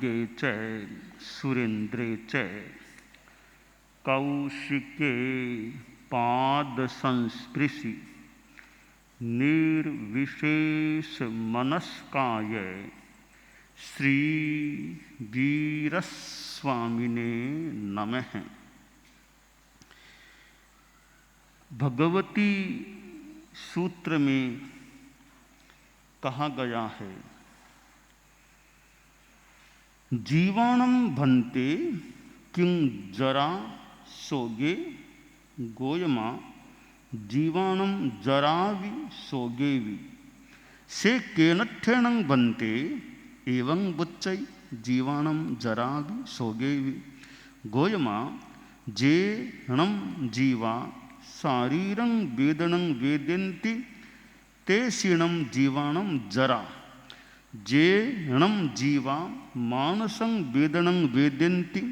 आरोग्ये च सुरेन्द्रे च कौशिके पादसंस्पृशि निर्विशेषमनस्काय श्रीवीरस्वामिने नमः। भगवती सूत्र में कहा गया है, जीवाणं भन्ते किं जरा सोगे गोयमा जीवाणं जरावि सोगेवि से केनठेनं भन्ते एवं बुच्चै जीवाणं जरावि सोगेवि गोयमा जेणं जीवा शारीरं वेदनं वेदन्ति ते क्षीणं जीवाणं जरा जेणं जीवा मानसं वेदनं वेदन्ति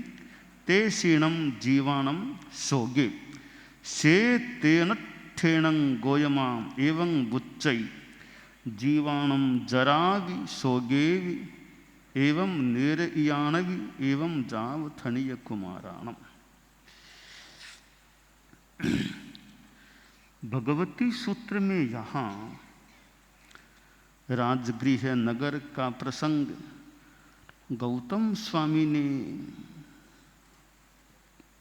ते क्षीणं जीवाणं सोगे से तेन ठेणं गोयमा एवं बुच्चै जीवाणं जरावि सोगेवि एवं निर्याणवि एवं जावथनीय कुमाराणम। भगवती सूत्र में यहाँ राजगृह नगर का प्रसंग गौतम स्वामी ने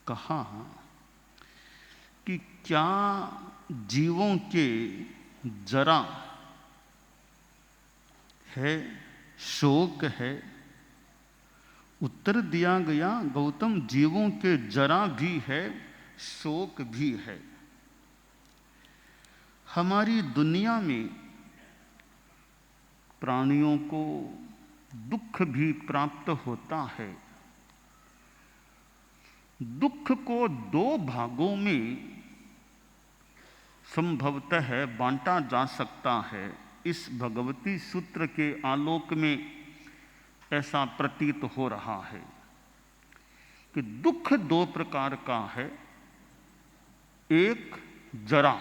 कहा कि क्या जीवों के जरा है, शोक है? उत्तर दिया गया, गौतम जीवों के जरा भी है, शोक भी है। हमारी दुनिया में प्राणियों को दुख भी प्राप्त होता है। दुख को दो भागों में संभवतः बांटा जा सकता है। इस भगवती सूत्र के आलोक में ऐसा प्रतीत हो रहा है कि दुख दो प्रकार का है। एक जरा,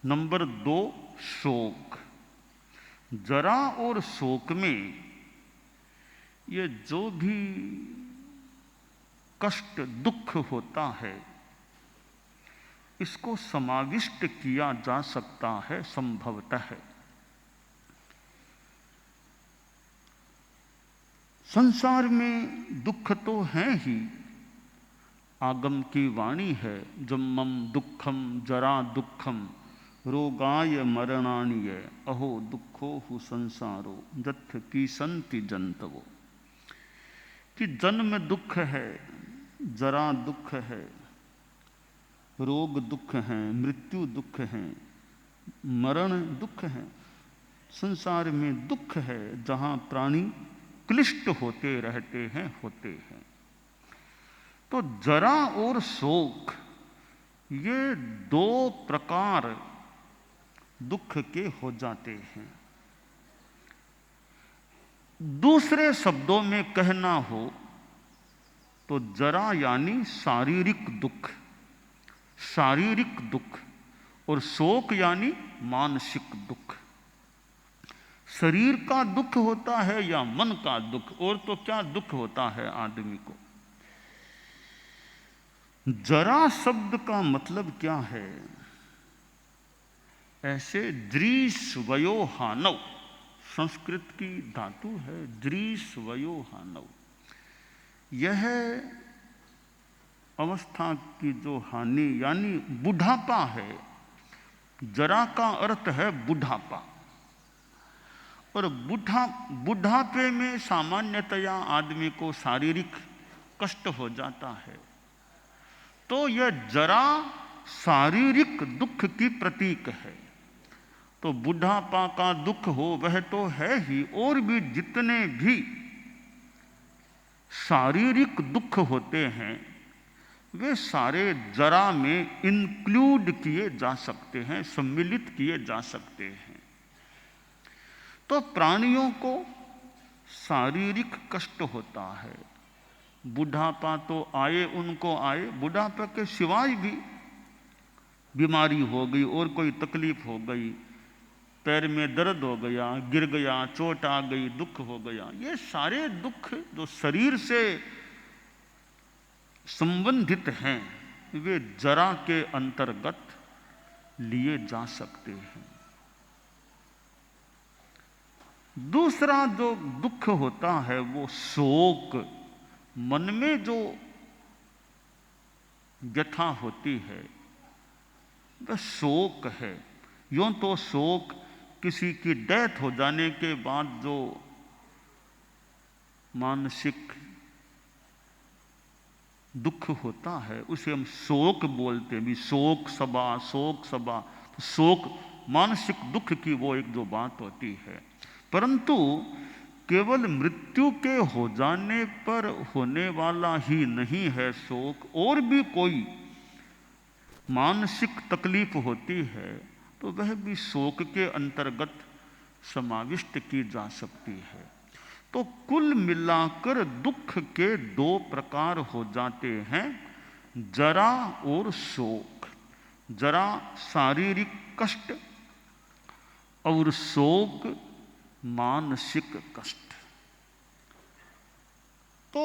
नंबर 2 शोक। जरा और शोक में ये जो भी कष्ट दुख होता है, इसको समाविष्ट किया जा सकता है संभवतः। संसार में दुख तो है ही, आगम की वाणी है, जन्मम दुखम जरा दुखम रोगाय मरणानिय अहो दुखो हु संसारो जथ की संति जंतवो। कि जन्म दुख है, जरा दुख है, रोग दुख है, मृत्यु दुख है, मरण दुख है। संसार में दुख है जहाँ प्राणी क्लिष्ट होते रहते हैं। तो जरा और शोक ये दो प्रकार दुख के हो जाते हैं। दूसरे शब्दों में कहना हो तो जरा यानी शारीरिक दुख और शोक यानी मानसिक दुख। शरीर का दुख होता है या मन का दुख, और तो क्या दुख होता है आदमी को। जरा शब्द का मतलब क्या है? ऐसे दृश्वयोहानव, संस्कृत की धातु है दृश्वयोहानव। यह अवस्था की जो हानि यानी बुढ़ापा है। जरा का अर्थ है बुढ़ापा, और बुढ़ापे में सामान्यतया आदमी को शारीरिक कष्ट हो जाता है। तो यह जरा शारीरिक दुख की प्रतीक है। तो बुढ़ापा का दुख हो वह तो है ही, और भी जितने भी शारीरिक दुख होते हैं वे सारे जरा में इंक्लूड किए जा सकते हैं, सम्मिलित किए जा सकते हैं। तो प्राणियों को शारीरिक कष्ट होता है। बुढ़ापा तो आए उनको आए, बुढ़ापा के सिवाय भी बीमारी हो गई और कोई तकलीफ हो गई, पैर में दर्द हो गया, गिर गया, चोट आ गई, दुख हो गया, ये सारे दुख जो शरीर से संबंधित हैं वे जरा के अंतर्गत लिए जा सकते हैं। दूसरा जो दुख होता है वो शोक, मन में जो व्यथा होती है वह शोक है। यूं तो शोक किसी की डेथ हो जाने के बाद जो मानसिक दुख होता है उसे हम शोक बोलते हैं। भी शोक सभा, शोक सभा, तो शोक मानसिक दुख की वो एक जो बात होती है। परंतु केवल मृत्यु के हो जाने पर होने वाला ही नहीं है शोक, और भी कोई मानसिक तकलीफ होती है तो वह भी शोक के अंतर्गत समाविष्ट की जा सकती है। तो कुल मिलाकर दुख के दो प्रकार हो जाते हैं, जरा और शोक। जरा शारीरिक कष्ट और शोक मानसिक कष्ट। तो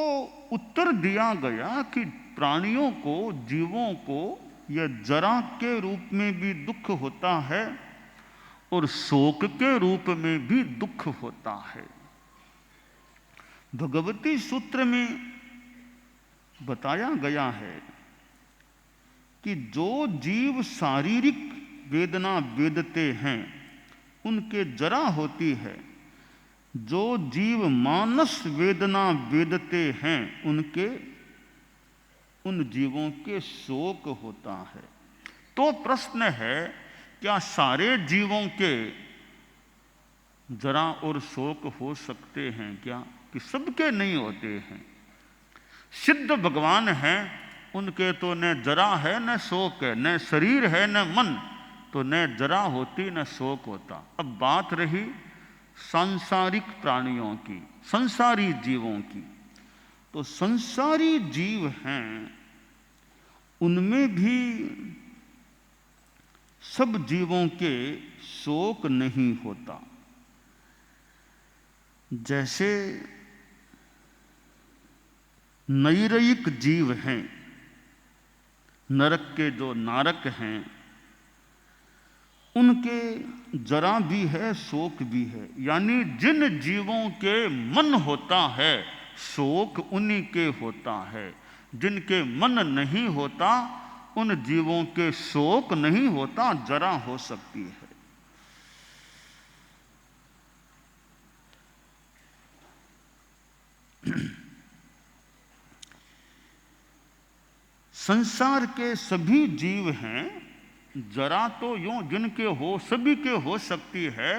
उत्तर दिया गया कि प्राणियों को, जीवों को यह जरा के रूप में भी दुख होता है और शोक के रूप में भी दुख होता है। भगवती सूत्र में बताया गया है कि जो जीव शारीरिक वेदना वेदते हैं उनके जरा होती है, जो जीव मानस वेदना वेदते हैं उन जीवों के शोक होता है। तो प्रश्न है, क्या सारे जीवों के जरा और शोक हो सकते हैं क्या, कि सबके नहीं होते हैं? सिद्ध भगवान हैं, उनके तो न जरा है न शोक है, न शरीर है न मन, तो न जरा होती न शोक होता। अब बात रही सांसारिक प्राणियों की, संसारी जीवों की। तो संसारी जीव हैं, उनमें भी सब जीवों के शोक नहीं होता। जैसे नैरयिक जीव हैं, नरक के जो नारक हैं, उनके जरा भी है शोक भी है। यानी जिन जीवों के मन होता है शोक उन्हीं के होता है, जिनके मन नहीं होता उन जीवों के शोक नहीं होता, जरा हो सकती है। संसार के सभी जीव हैं, जरा तो यूं जिनके हो सभी के हो सकती है,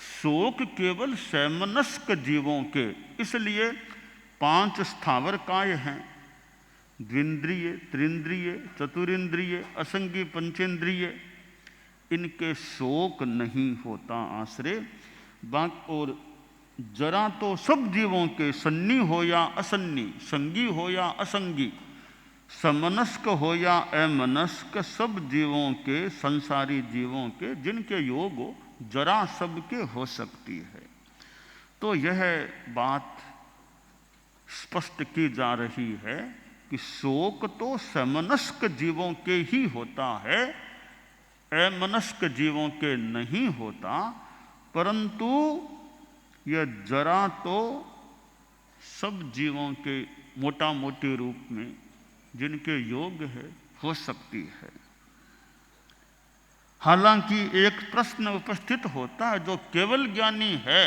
शोक केवल सैमनस्क जीवों के। इसलिए 5 स्थावर काय हैं, द्विंद्रिय, त्रिंद्रिय, चतुरिंद्रिय, असंगी, पंचेंद्रिय, इनके शोक नहीं होता आश्रय। और जरा तो सब जीवों के, सन्नी हो या असन्नी, संगी हो या असंगी, समनस्क हो या अमनस्क, सब जीवों के, संसारी जीवों के, जिनके योग हो, जरा सबके हो सकती है। तो यह बात स्पष्ट की जा रही है कि शोक तो समनस्क जीवों के ही होता है, अमनस्क जीवों के नहीं होता। परंतु यह जरा तो सब जीवों के मोटा मोटे रूप में जिनके योग है हो सकती है। हालांकि एक प्रश्न उपस्थित होता है, जो केवल ज्ञानी है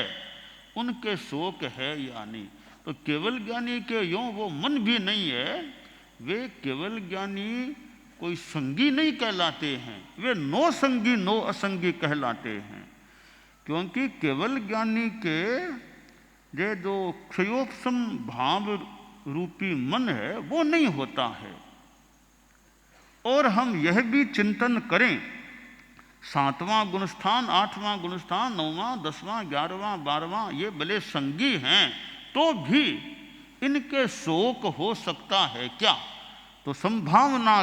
उनके शोक है या नहीं? तो केवल ज्ञानी के यों वो मन भी नहीं है, वे केवल ज्ञानी कोई संगी नहीं कहलाते हैं, वे नो संगी नो असंगी कहलाते हैं। क्योंकि केवल ज्ञानी के ये जो क्षयोपम भाव रूपी मन है वो नहीं होता है। और हम यह भी चिंतन करें, 7वां गुणस्थान, 8वां गुणस्थान, 9वां, 10वां, 11वां, 12वां ये भले संगी हैं तो भी इनके शोक हो सकता है क्या? तो संभावना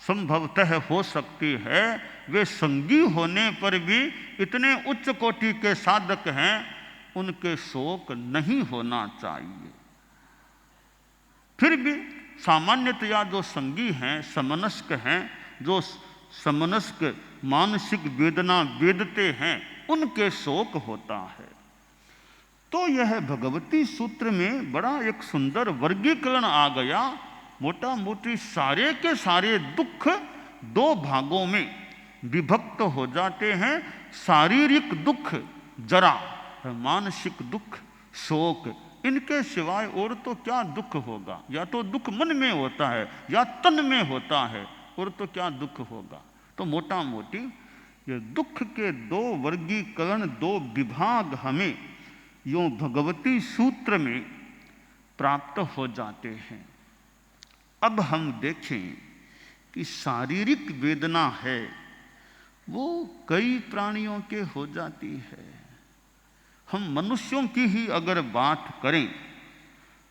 संभवतः हो सकती है वे संगी होने पर भी इतने उच्च कोटि के साधक हैं, उनके शोक नहीं होना चाहिए। फिर भी सामान्यतया जो संगी हैं, समनस्क हैं, जो समनस्क मानसिक वेदना वेदते हैं, उनके शोक होता है। तो यह भगवती सूत्र में बड़ा एक सुंदर वर्गीकरण आ गया। मोटा मोटी सारे के सारे दुख दो भागों में विभक्त हो जाते हैं। शारीरिक दुख जरा, मानसिक दुख शोक, इनके सिवाय और तो क्या दुख होगा। या तो दुख मन में होता है या तन में होता है, और तो क्या दुख होगा। तो मोटा मोटी ये दुख के दो वर्गीकरण, दो विभाग हमें यूं भगवती सूत्र में प्राप्त हो जाते हैं। अब हम देखें कि शारीरिक वेदना है वो कई प्राणियों के हो जाती है। हम मनुष्यों की ही अगर बात करें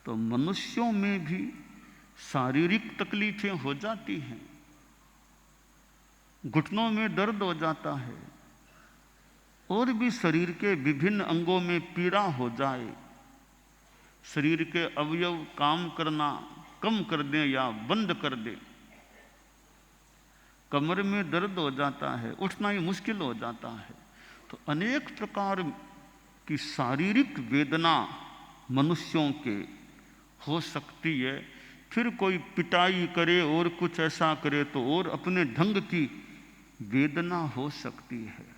तो मनुष्यों में भी शारीरिक तकलीफें हो जाती हैं। घुटनों में दर्द हो जाता है, और भी शरीर के विभिन्न अंगों में पीड़ा हो जाए, शरीर के अवयव काम करना कम कर दें या बंद कर दें, कमर में दर्द हो जाता है, उठना ही मुश्किल हो जाता है। तो अनेक प्रकार की शारीरिक वेदना मनुष्यों के हो सकती है। फिर कोई पिटाई करे और कुछ ऐसा करे तो और अपने ढंग की वेदना हो सकती है।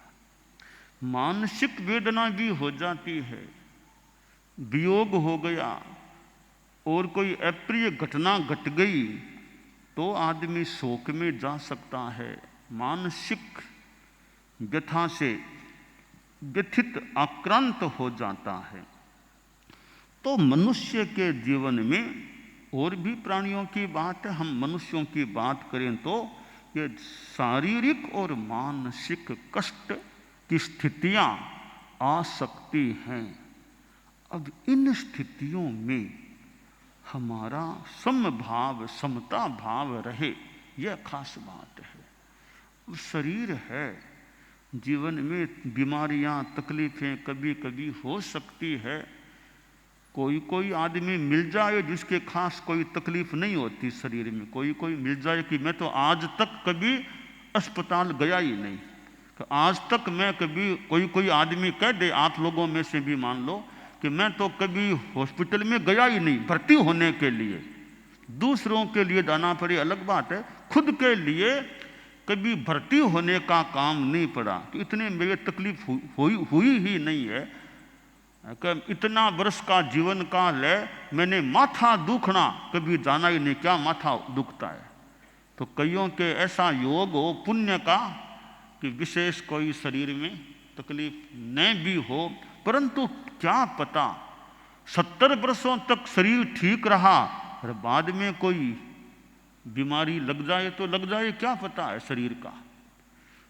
मानसिक वेदना भी हो जाती है। वियोग हो गया और कोई अप्रिय घटना घट गई तो आदमी शोक में जा सकता है, मानसिक व्यथा से व्यथित आक्रांत हो जाता है। तो मनुष्य के जीवन में, और भी प्राणियों की बात है, हम मनुष्यों की बात करें तो ये शारीरिक और मानसिक कष्ट की स्थितियां आ सकती हैं। अब इन स्थितियों में हमारा समभाव, समता भाव रहे, यह खास बात है। शरीर है, जीवन में बीमारियां तकलीफें कभी कभी हो सकती है। कोई कोई आदमी मिल जाए जिसके खास कोई तकलीफ नहीं होती शरीर में, कोई कोई मिल जाए कि मैं तो आज तक कभी अस्पताल गया ही नहीं। तो आज तक मैं कभी, कोई आदमी कह दे, आप लोगों में से भी मान लो कि मैं तो कभी हॉस्पिटल में गया ही नहीं भर्ती होने के लिए। दूसरों के लिए जाना पड़े अलग बात है, खुद के लिए कभी भर्ती होने का काम नहीं पड़ा। तो इतने मेरे तकलीफ हुई ही नहीं है कि इतना वर्ष का जीवन काल है, मैंने माथा दुखना कभी जाना ही नहीं, क्या माथा दुखता है। तो कईयों के ऐसा योग हो पुण्य का कि विशेष कोई शरीर में तकलीफ न भी हो, परंतु क्या पता 70 वर्षों तक शरीर ठीक रहा और बाद में कोई बीमारी लग जाए तो लग जाए, क्या पता है शरीर का।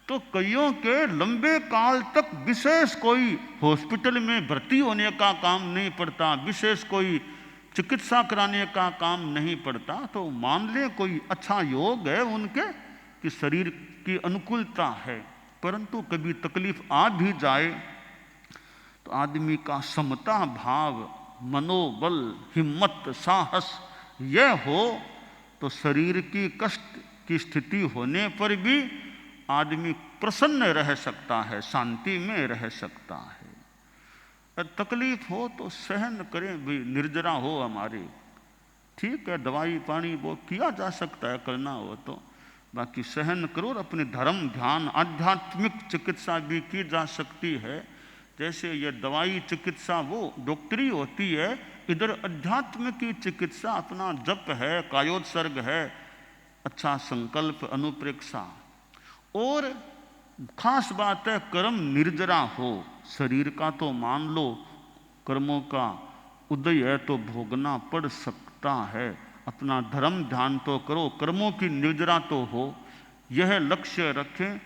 तो कईयों के लंबे काल तक विशेष कोई हॉस्पिटल में भर्ती होने का काम नहीं पड़ता, विशेष कोई चिकित्सा कराने का काम नहीं पड़ता। तो मान ले कोई अच्छा योग है उनके कि शरीर की अनुकूलता है, परंतु कभी तकलीफ आ भी जाए तो आदमी का समता भाव, मनोबल, हिम्मत, साहस यह हो तो शरीर की कष्ट की स्थिति होने पर भी आदमी प्रसन्न रह सकता है, शांति में रह सकता है। तकलीफ हो तो सहन करें, भी निर्जरा हो हमारी, ठीक है, दवाई पानी वो किया जा सकता है, करना हो तो, बाकी सहन करो और अपने धर्म ध्यान आध्यात्मिक चिकित्सा भी की जा सकती है। जैसे ये दवाई चिकित्सा वो डॉक्टरी होती है, इधर अध्यात्म की चिकित्सा अपना जप है, कायोत्सर्ग है, अच्छा संकल्प, अनुप्रेक्षा। और खास बात है कर्म निर्जरा हो। शरीर का तो मान लो कर्मों का उदय है तो भोगना पड़ सकता है, अपना धर्म ध्यान तो करो, कर्मों की निर्जरा तो हो, यह लक्ष्य रखें।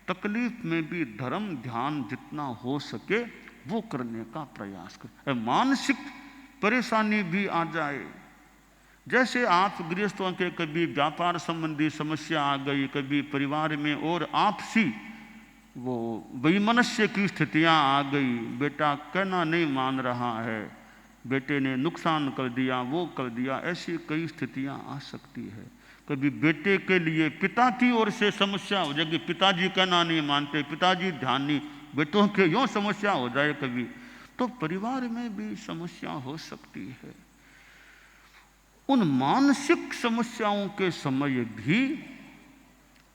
तकलीफ में भी धर्म ध्यान जितना हो सके वो करने का प्रयास करें। मानसिक परेशानी भी आ जाए, जैसे आप गृहस्थों के कभी व्यापार संबंधी समस्या आ गई, कभी परिवार में और आपसी वो वैमनस्य की स्थितियां आ गई, बेटा कहना नहीं मान रहा है, बेटे ने नुकसान कर दिया, वो कर दिया, ऐसी कई स्थितियां आ सकती है। कभी बेटे के लिए पिता की ओर से समस्या हो जाएगी, पिताजी कहना नहीं मानते, पिताजी ध्यान नहीं, बेटों के यूँ समस्या हो जाए कभी, तो परिवार में भी समस्या हो सकती है। उन मानसिक समस्याओं के समय भी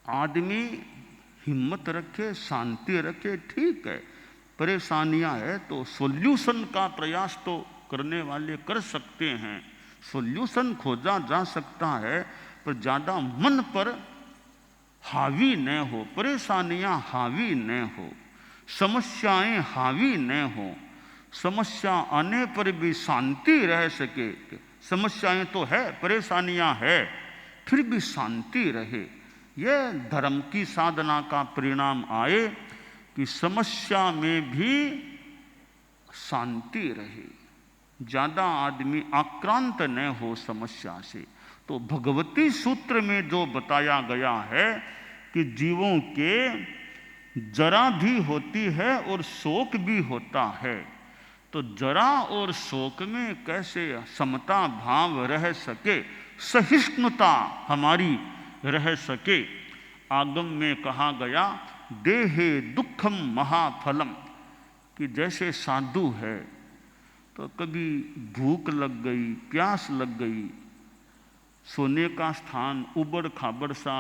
आदमी हिम्मत रखे, शांति रखे। ठीक है, परेशानियां है तो सॉल्यूशन का प्रयास तो करने वाले कर सकते हैं, सॉल्यूशन खोजा जा सकता है, पर ज़्यादा मन पर हावी न हो, परेशानियां हावी न हो, समस्याएं हावी न हो, समस्या आने पर भी शांति रह सके। समस्याएं तो है, परेशानियां है, फिर भी शांति रहे, यह धर्म की साधना का परिणाम आए कि समस्या में भी शांति रहे, ज़्यादा आदमी आक्रांत न हो समस्या से। तो भगवती सूत्र में जो बताया गया है कि जीवों के जरा भी होती है और शोक भी होता है, तो जरा और शोक में कैसे समता भाव रह सके, सहिष्णुता हमारी रह सके। आगम में कहा गया देहे दुखम महाफलम, कि जैसे साधु है तो कभी भूख लग गई, प्यास लग गई, सोने का स्थान उबड़ खाबड़ सा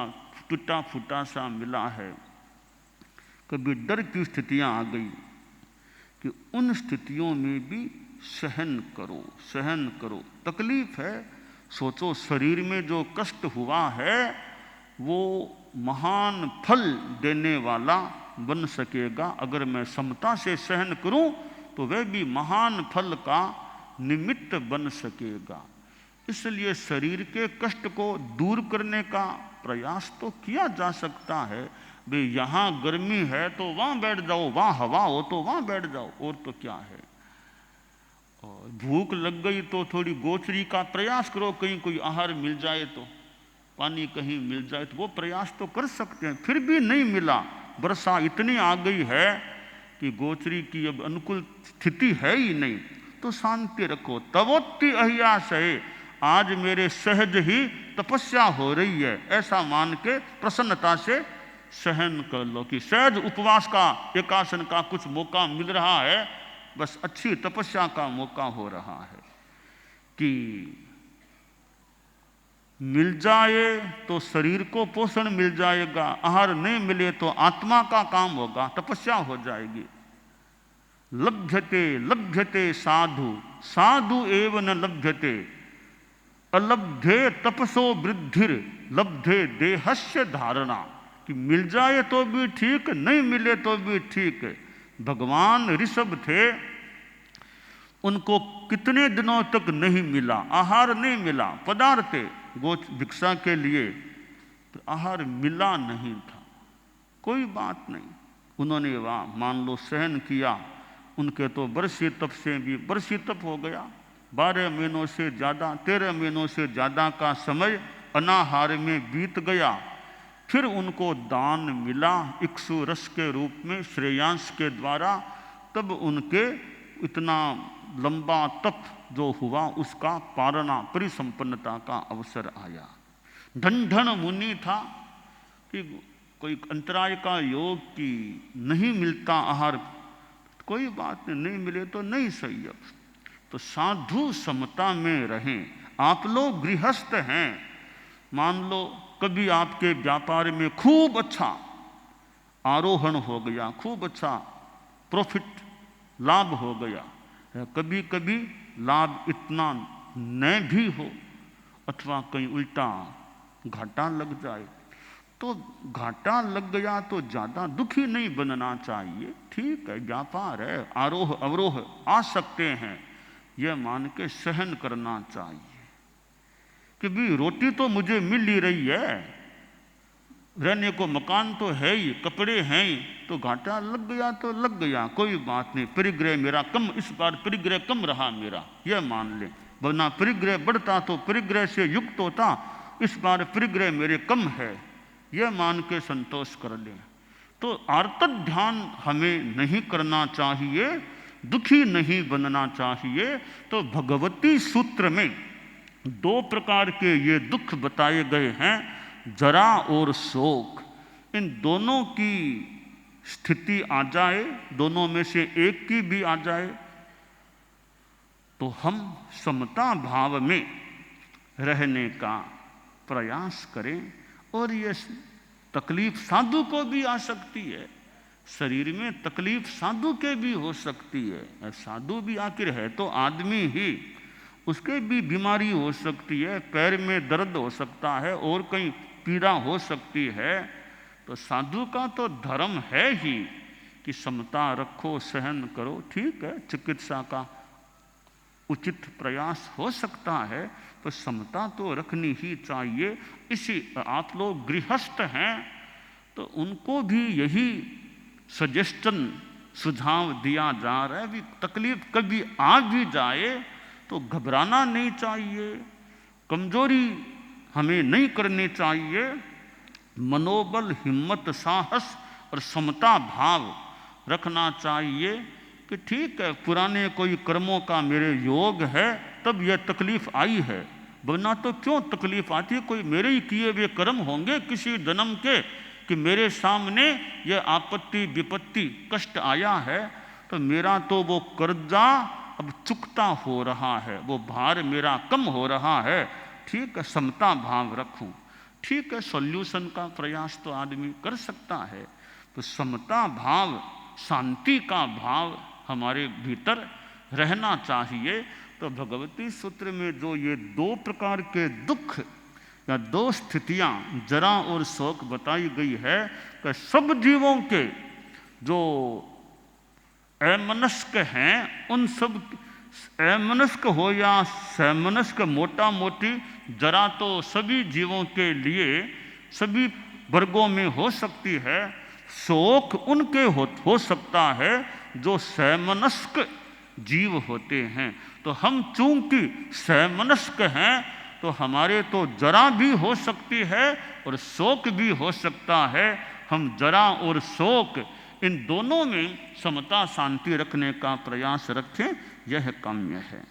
टूटा फूटा सा मिला है, कभी डर की स्थितियां आ गई, कि उन स्थितियों में भी सहन करो, सहन करो। तकलीफ है, सोचो शरीर में जो कष्ट हुआ है वो महान फल देने वाला बन सकेगा। अगर मैं समता से सहन करूं तो वह भी महान फल का निमित्त बन सकेगा। इसलिए शरीर के कष्ट को दूर करने का प्रयास तो किया जा सकता है। भाई यहाँ गर्मी है तो वहाँ बैठ जाओ, वहाँ हवा हो तो वहाँ बैठ जाओ, और तो क्या है। और भूख लग गई तो थोड़ी गोचरी का प्रयास करो, कहीं कोई आहार मिल जाए तो, पानी कहीं मिल जाए तो वो प्रयास तो कर सकते हैं। फिर भी नहीं मिला, वर्षा इतनी आ गई है कि गोचरी की अब अनुकूल स्थिति है ही नहीं, तो शांति रखो। तवोत्ति अहियासये, आज मेरे सहज ही तपस्या हो रही है, ऐसा मान के प्रसन्नता से सहन कर लो कि सहज उपवास का, एकासन का कुछ मौका मिल रहा है, बस अच्छी तपस्या का मौका हो रहा है। कि मिल जाए तो शरीर को पोषण मिल जाएगा, आहार नहीं मिले तो आत्मा का काम होगा, तपस्या हो जाएगी। लभ्यते लभ्यते साधु, साधु एव न लभ्यते, अलब्धे तपसो वृद्धिर लब्धे देहस्य धारणा, कि मिल जाए तो भी ठीक, नहीं मिले तो भी ठीक। भगवान ऋषभ थे, उनको कितने दिनों तक नहीं मिला, आहार नहीं मिला, पदार्थ गोच भिक्षा के लिए, तो आहार मिला नहीं था, कोई बात नहीं, उन्होंने वहाँ मान लो सहन किया। उनके तो बरसी तप से भी बरसी तप हो गया, 12 महीनों से ज़्यादा, 13 महीनों से ज़्यादा का समय अनाहार में बीत गया। फिर उनको दान मिला इक्षु रस के रूप में श्रेयांश के द्वारा, तब उनके इतना लंबा तप जो हुआ उसका पारणा परिसंपन्नता का अवसर आया। ढंढन मुनि था कि कोई अंतराय का योग की नहीं मिलता आहार, कोई बात नहीं मिले तो नहीं सही। अब तो साधु समता में रहें। आप लोग गृहस्थ हैं, मान लो कभी आपके व्यापार में खूब अच्छा आरोहण हो गया, खूब अच्छा प्रॉफिट लाभ हो गया, कभी कभी लाभ इतना न भी हो, अथवा कहीं उल्टा घाटा लग जाए, तो घाटा लग गया तो ज़्यादा दुखी नहीं बनना चाहिए। ठीक है, व्यापार है, आरोह अवरोह आ सकते हैं, यह मान के सहन करना चाहिए कि भी रोटी तो मुझे मिल ही रही है, रहने को मकान तो है ही, कपड़े हैं ही, तो घाटा लग गया तो लग गया, कोई बात नहीं, परिग्रह मेरा कम, इस बार परिग्रह कम रहा मेरा, यह मान ले, वरना परिग्रह बढ़ता तो परिग्रह से युक्त होता, इस बार परिग्रह मेरे कम है, यह मान के संतोष कर ले। तो आर्तक ध्यान हमें नहीं करना चाहिए, दुखी नहीं बनना चाहिए। तो भगवती सूत्र में 2 प्रकार के ये दुख बताए गए हैं, जरा और शोक। इन दोनों की स्थिति आ जाए, दोनों में से एक की भी आ जाए, तो हम समता भाव में रहने का प्रयास करें। और ये तकलीफ साधु को भी आ सकती है, शरीर में तकलीफ साधु के भी हो सकती है। साधु भी आखिर है तो आदमी ही, उसके भी बीमारी हो सकती है, पैर में दर्द हो सकता है और कहीं पीड़ा हो सकती है। तो साधु का तो धर्म है ही कि समता रखो, सहन करो। ठीक है, चिकित्सा का उचित प्रयास हो सकता है, तो समता तो रखनी ही चाहिए। इसी आप लोग गृहस्थ हैं तो उनको भी यही सजेशन, सुझाव दिया जा रहा है। भी तकलीफ कभी आ भी जाए तो घबराना नहीं चाहिए, कमजोरी हमें नहीं करनी चाहिए। मनोबल, हिम्मत, साहस और समता भाव रखना चाहिए कि ठीक है, पुराने कोई कर्मों का मेरे योग है तब यह तकलीफ आई है, वरना तो क्यों तकलीफ आती है। कोई मेरे ही किए हुए कर्म होंगे किसी जन्म के कि मेरे सामने यह आपत्ति, विपत्ति, कष्ट आया है। तो मेरा तो वो कर्जा अब चुकता हो रहा है, वो भार मेरा कम हो रहा है। ठीक है, समता भाव रखूं। ठीक है, सॉल्यूशन का प्रयास तो आदमी कर सकता है। तो समता भाव, शांति का भाव हमारे भीतर रहना चाहिए। तो भगवती सूत्र में जो ये 2 प्रकार के दुख या 2 स्थितियां, जरा और शोक बताई गई है, कि सब जीवों के जो अमनस्क हैं, उन सब अमनस्क हो या समनस्क, मोटा मोटी जरा तो सभी जीवों के लिए सभी वर्गों में हो सकती है। शोक उनके हो सकता है जो समनस्क जीव होते हैं। तो हम चूंकि समनस्क हैं तो हमारे तो जरा भी हो सकती है और शोक भी हो सकता है। हम जरा और शोक इन दोनों में समता, शांति रखने का प्रयास रखें, यह काम्य है।